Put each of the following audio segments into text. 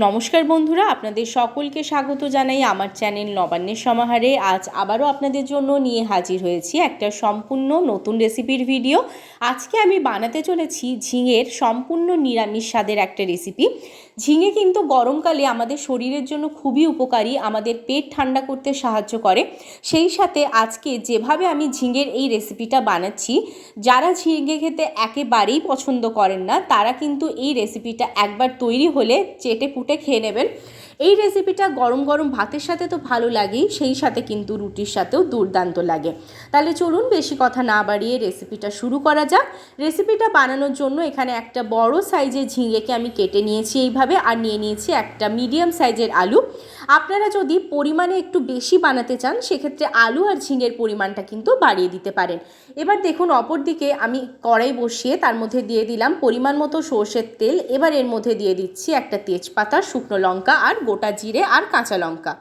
নমস্কার বন্ধুরা, আপনাদের সকলকে স্বাগত জানাই আমার চ্যানেল নবান্নের সমাহারে। আজ আবারও আপনাদের জন্য নিয়ে হাজির হয়েছি একটা সম্পূর্ণ নতুন রেসিপির ভিডিও। আজকে আমি বানাতে চলেছি ঝিঙের সম্পূর্ণ নিরামিষ স্বাদের একটা রেসিপি। ঝিঙে কিন্তু গরমকালে আমাদের শরীরের জন্য খুবই উপকারী, আমাদের পেট ঠান্ডা করতে সাহায্য করে। সেই সাথে আজকে যেভাবে আমি ঝিঙের এই রেসিপিটা বানাচ্ছি, যারা ঝিঙে খেতে একেবারেই পছন্দ করেন না তারা কিন্তু এই রেসিপিটা একবার তৈরি হলে চেটে পুটে খেয়ে নেবেন। এই রেসিপিটা গরম গরম ভাতের সাথে তো ভালো লাগেই, সেই সাথে কিন্তু রুটির সাথেও দুর্দান্ত লাগে। তাহলে চলুন বেশি কথা না বাড়িয়ে রেসিপিটা শুরু করা যাক। রেসিপিটা বানানোর জন্য এখানে একটা বড় সাইজের ঝিঙেকে আমি কেটে নিয়েছি এইভাবে, আর নিয়ে নিয়েছি একটা মিডিয়াম সাইজের আলু। আপনারা যদি পরিমাণে একটু বেশি বানাতে চান সেক্ষেত্রে আলু আর ঝিঙের পরিমাণটা কিন্তু বাড়িয়ে দিতে পারেন। এবার দেখুন, অপর দিকে আমি কড়াই বসিয়ে তার মধ্যে দিয়ে দিলাম পরিমাণ মতো সর্ষের তেল। এবার এর মধ্যে দিয়ে দিচ্ছি একটা তেজপাতা, শুকনো লঙ্কা আর গোটা জিরে আর কাঁচা লঙ্কা।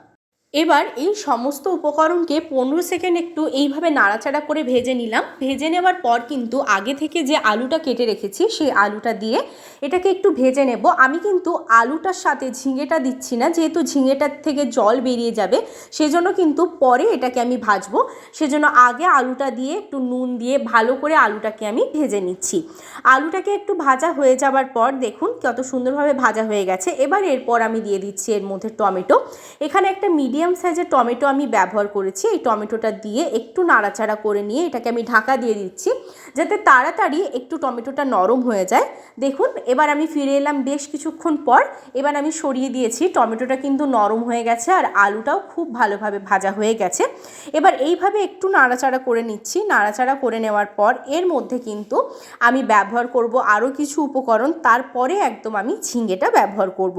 এবার এই সমস্ত উপকরণকে 15 সেকেন্ড একটু এইভাবে নাড়াচাড়া করে ভেজে নিলাম। ভেজে নেওয়ার পর কিন্তু আগে থেকে যে আলুটা কেটে রেখেছি সেই আলুটা দিয়ে এটাকে একটু ভেজে নেব। আমি কিন্তু আলুটার সাথে ঝিঙেটা দিচ্ছি না, যেহেতু ঝিঙেটার থেকে জল বেরিয়ে যাবে, সেজন্য কিন্তু পরে এটাকে আমি ভাজবো। সেজন্য আগে আলুটা দিয়ে একটু নুন দিয়ে ভালো করে আলুটাকে আমি ভেজে নিচ্ছি। আলুটাকে একটু ভাজা হয়ে যাওয়ার পর দেখুন কত সুন্দরভাবে ভাজা হয়ে গেছে। এবার এরপর আমি দিয়ে দিচ্ছি এর মধ্যে টমেটো। এখানে একটা মিডিয়াম সাইজের টমেটো আমি ব্যবহার করেছি। এই টমেটোটা দিয়ে একটু নাড়াচাড়া করে নিয়ে এটাকে আমি ঢাকা দিয়ে দিচ্ছি, যাতে তাড়াতাড়ি একটু টমেটোটা নরম হয়ে যায়। দেখুন এবার আমি ফিরে এলাম বেশ কিছুক্ষণ পর। এবার আমি সরিয়ে দিয়েছি, টমেটোটা কিন্তু নরম হয়ে গেছে আর আলুটাও খুব ভালোভাবে ভাজা হয়ে গেছে। এবার এইভাবে একটু নাড়াচাড়া করে নিচ্ছি। নাড়াচাড়া করে নেওয়ার পর এর মধ্যে কিন্তু আমি ব্যবহার করব আরও কিছু উপকরণ, তারপরে একদম আমি ঝিঙেটা ব্যবহার করব।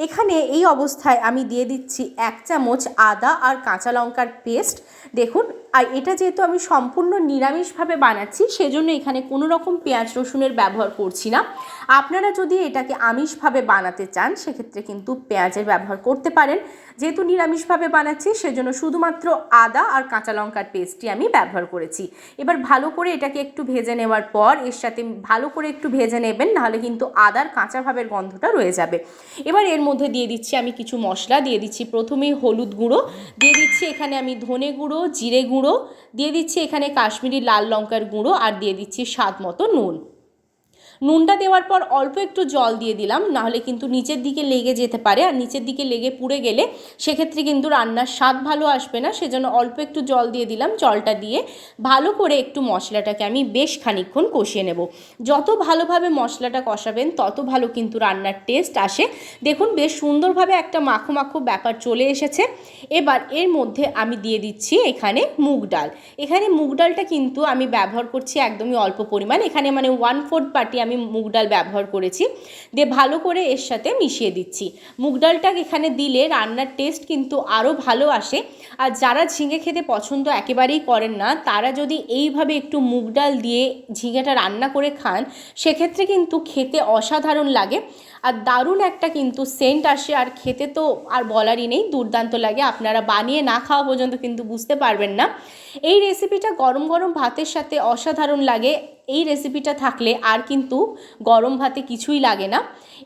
এখানে এই অবস্থায় আমি দিয়ে দিচ্ছি 1 চামচ আদা আর কাঁচা লঙ্কার পেস্ট। দেখুন, আর এটা যেহেতু আমি সম্পূর্ণ নিরামিষভাবে বানাচ্ছি সেজন্য এখানে কোনো রকম পেঁয়াজ রসুনের ব্যবহার করছি না। আপনারা যদি এটাকে আমিষভাবে বানাতে চান সেক্ষেত্রে কিন্তু পেঁয়াজের ব্যবহার করতে পারেন। যেহেতু নিরামিষভাবে বানাচ্ছি সেজন্য শুধুমাত্র আদা আর কাঁচা লঙ্কার পেস্টটি আমি ব্যবহার করেছি। এবার ভালো করে এটাকে একটু ভেজে নেওয়ার পর এর সাথে ভালো করে একটু ভেজে নেবেন, নাহলে কিন্তু আদার কাঁচা ভাবের গন্ধটা রয়ে যাবে। এবার এর মধ্যে দিয়ে দিচ্ছি আমি কিছু মশলা। দিয়ে দিচ্ছি প্রথমেই হলুদ গুঁড়ো, দিয়ে দিচ্ছি এখানে আমি ধনে গুঁড়ো, জিরে গুঁড়ো, দিয়ে দিচ্ছি এখানে কাশ্মীরি লাল লঙ্কার গুঁড়ো, আর দিয়ে দিচ্ছি স্বাদ মতো নুন। নুনটা দেওয়ার পর অল্প একটু জল দিয়ে দিলাম, নাহলে কিন্তু নিচের দিকে লেগে যেতে পারে, আর নিচের দিকে লেগে পুড়ে গেলে সেক্ষেত্রে কিন্তু রান্নার স্বাদ ভালো আসবে না। সেজন্য অল্প একটু জল দিয়ে দিলাম। জলটা দিয়ে ভালো করে একটু মশলাটাকে আমি বেশ খানিকক্ষণ কষিয়ে নেব। যত ভালোভাবে মশলাটা কষাবেন তত ভালো কিন্তু রান্নার টেস্ট আসে। দেখুন বেশ সুন্দরভাবে একটা মাখো মাখো ব্যাপার চলে এসেছে। এবার এর মধ্যে আমি দিয়ে দিচ্ছি এখানে মুগ ডাল। এখানে মুগ ডালটা কিন্তু আমি ব্যবহার করছি একদমই অল্প পরিমাণ, এখানে মানে 1/4 বাটি আমি মুগ ডাল ব্যবহার করেছি। দিয়ে ভালো করে এর সাথে মিশিয়ে দিচ্ছি। মুগ ডালটা এখানে দিলে রান্নার টেস্ট কিন্তু আরও ভালো আসে। আর যারা ঝিঙে খেতে পছন্দ একেবারেই করেন না তারা যদি এইভাবে একটু মুগ ডাল দিয়ে ঝিঙেটা রান্না করে খান সেক্ষেত্রে কিন্তু খেতে অসাধারণ লাগে, আর দারুণ একটা কিন্তু সেন্ট আসে, আর খেতে তো আর বলারই নেই, দুর্দান্ত লাগে। আপনারা বানিয়ে না খাওয়া পর্যন্ত কিন্তু বুঝতে পারবেন না। এই রেসিপিটা গরম গরম ভাতের সাথে অসাধারণ লাগে। এই রেসিপিটা থাকলে আর কিন্তু গরম ভাতে কিছুই লাগে না।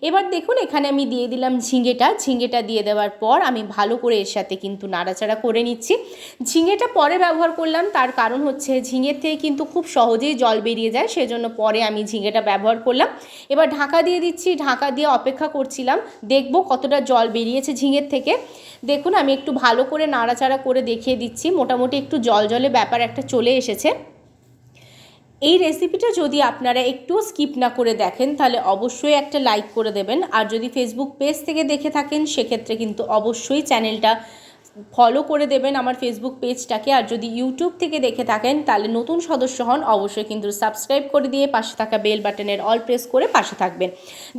এবার দেখুন এখানে আমি দিয়ে দিলাম ঝিঙেটা দিয়ে দেওয়ার পর আমি ভালো করে এর সাথে কিন্তু নাড়াচাড়া করে নিচ্ছি। ঝিঙেটা পরে ব্যবহার করলাম, তার কারণ হচ্ছে ঝিঙের থেকে কিন্তু খুব সহজেই জল বেরিয়ে যায়, সেজন্য পরে আমি ঝিঙেটা ব্যবহার করলাম। এবার ঢাকা দিয়ে দিচ্ছি। ঢাকা দিয়ে অপেক্ষা করছিলাম দেখব কতটা জল বেরিয়েছে ঝিঙের থেকে। দেখুন আমি একটু ভালো করে নাড়াচাড়া করে দেখিয়ে দিচ্ছি, মোটামুটি একটু জল জলে ব্যাপার একটা চলে এসেছে। এই রেসিপিটা যদি আপনারা একটুও স্কিপ না করে দেখেন তাহলে অবশ্যই একটা লাইক করে দেবেন, আর যদি ফেসবুক পেজ থেকে দেখে থাকেন সেক্ষেত্রে কিন্তু অবশ্যই চ্যানেলটা ফলো করে দেবেন আমার ফেসবুক পেজটাকে, আর যদি ইউটিউব থেকে দেখে থাকেন তাহলে নতুন সদস্য হন অবশ্যই কিন্তু সাবস্ক্রাইব করে দিয়ে পাশে থাকা বেল বাটনের অল প্রেস করে পাশে থাকবেন।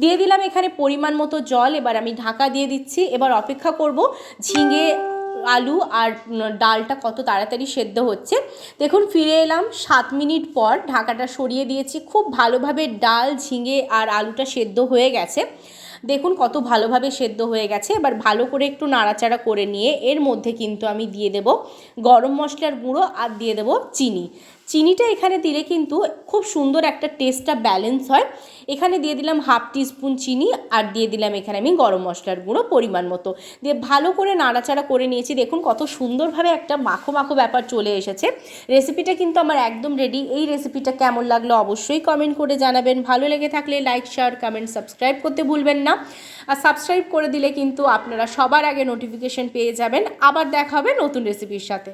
দিয়ে দিলাম এখানে পরিমাণ মতো জল। এবার আমি ঢাকা দিয়ে দিচ্ছি। এবার অপেক্ষা করব ঝিঙে, আলু আর ডালটা কত তাড়াতাড়ি সেদ্ধ হচ্ছে। দেখুন ফিরে এলাম 7 মিনিট পর, ঢাকাটা সরিয়ে দিয়েছি। খুব ভালোভাবে ডাল, ঝিঙে আর আলুটা সেদ্ধ হয়ে গেছে। দেখুন কত ভালোভাবে সেদ্ধ হয়ে গেছে। এবার ভালো করে একটু নাড়াচাড়া করে নিয়ে এর মধ্যে কিন্তু আমি দিয়ে দেব গরম মশলার গুঁড়ো আর দিয়ে দেব চিনি। চিনিটা এখানে দিলে কিন্তু খুব সুন্দর একটা টেস্টটা ব্যালেন্স হয়। এখানে দিয়ে দিলাম হাফ টিস্পুন চিনি, আর দিয়ে দিলাম এখানে আমি গরম মশলার গুঁড়ো পরিমাণ মতো, দিয়ে ভালো করে নাড়াচাড়া করে নিয়েছি। দেখুন কত সুন্দরভাবে একটা মাখো মাখো ব্যাপার চলে এসেছে। রেসিপিটা কিন্তু আমার একদম রেডি। এই রেসিপিটা কেমন লাগলো অবশ্যই কমেন্ট করে জানাবেন। ভালো লেগে থাকলে লাইক, শেয়ার, কমেন্ট, সাবস্ক্রাইব করতে ভুলবেন না। আর সাবস্ক্রাইব করে দিলে কিন্তু আপনারা সবার আগে নোটিফিকেশন পেয়ে যাবেন। আবার দেখা হবে নতুন রেসিপির সাথে।